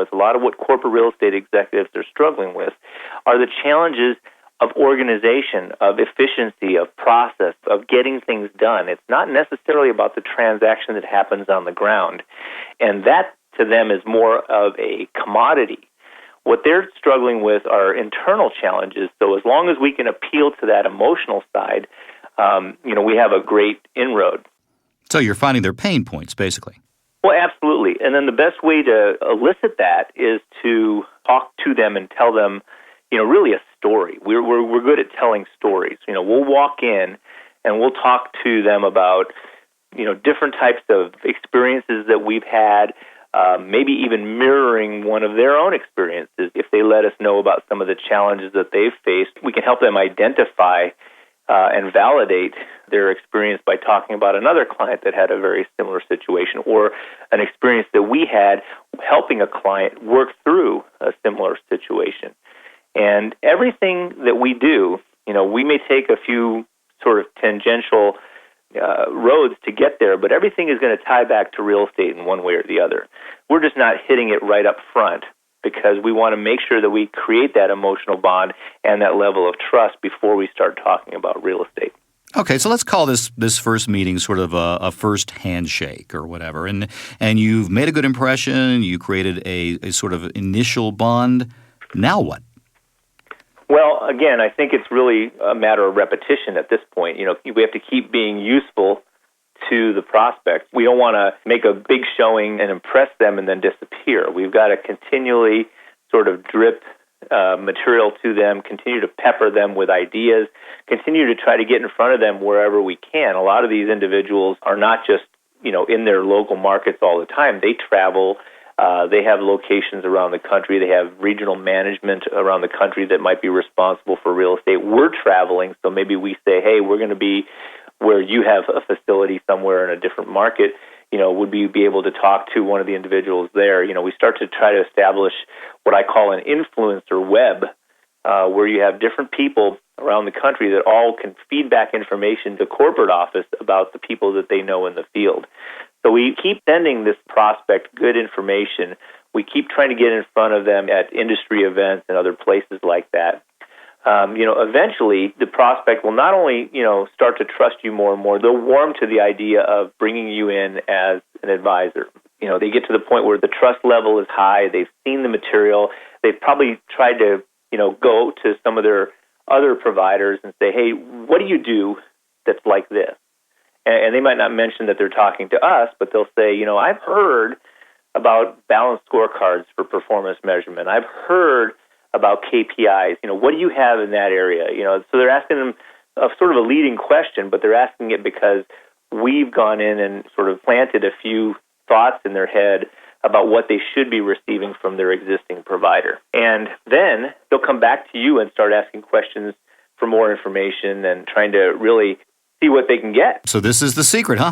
with a lot of what corporate real estate executives are struggling with are the challenges of organization, of efficiency, of process, of getting things done. It's not necessarily about the transaction that happens on the ground. And that, to them, is more of a commodity. What they're struggling with are internal challenges. So as long as we can appeal to that emotional side, we have a great inroad. So you're finding their pain points, basically. Well, absolutely. And then the best way to elicit that is to talk to them and tell them, really a story. We're good at telling stories. We'll walk in and we'll talk to them about, different types of experiences that we've had, maybe even mirroring one of their own experiences. If they let us know about some of the challenges that they've faced, we can help them identify and validate their experience by talking about another client that had a very similar situation, or an experience that we had helping a client work through a similar situation. And everything that we do, we may take a few sort of tangential roads to get there, but everything is going to tie back to real estate in one way or the other. We're just not hitting it right up front because we want to make sure that we create that emotional bond and that level of trust before we start talking about real estate. Okay, so let's call this first meeting sort of a first handshake or whatever. And you've made a good impression, you created a sort of initial bond. Now what? Well, again, I think it's really a matter of repetition at this point. We have to keep being useful to the prospect. We don't want to make a big showing and impress them and then disappear. We've got to continually sort of drip material to them, continue to pepper them with ideas, continue to try to get in front of them wherever we can. A lot of these individuals are not just, in their local markets all the time. They travel. They have locations around the country. They have regional management around the country that might be responsible for real estate. We're traveling, so maybe we say, hey, we're going to be where you have a facility somewhere in a different market. Would we be able to talk to one of the individuals there? We start to try to establish what I call an influencer web, where you have different people around the country that all can feed back information to corporate office about the people that they know in the field. So we keep sending this prospect good information. We keep trying to get in front of them at industry events and other places like that. Eventually the prospect will not only, start to trust you more and more, they'll warm to the idea of bringing you in as an advisor. They get to the point where the trust level is high. They've seen the material. They've probably tried to, go to some of their other providers and say, hey, what do you do that's like this? And they might not mention that they're talking to us, but they'll say, I've heard about balanced scorecards for performance measurement. I've heard about KPIs. What do you have in that area? So they're asking them sort of a leading question, but they're asking it because we've gone in and sort of planted a few thoughts in their head about what they should be receiving from their existing provider. And then they'll come back to you and start asking questions for more information and trying to really see what they can get. So this is the secret, huh?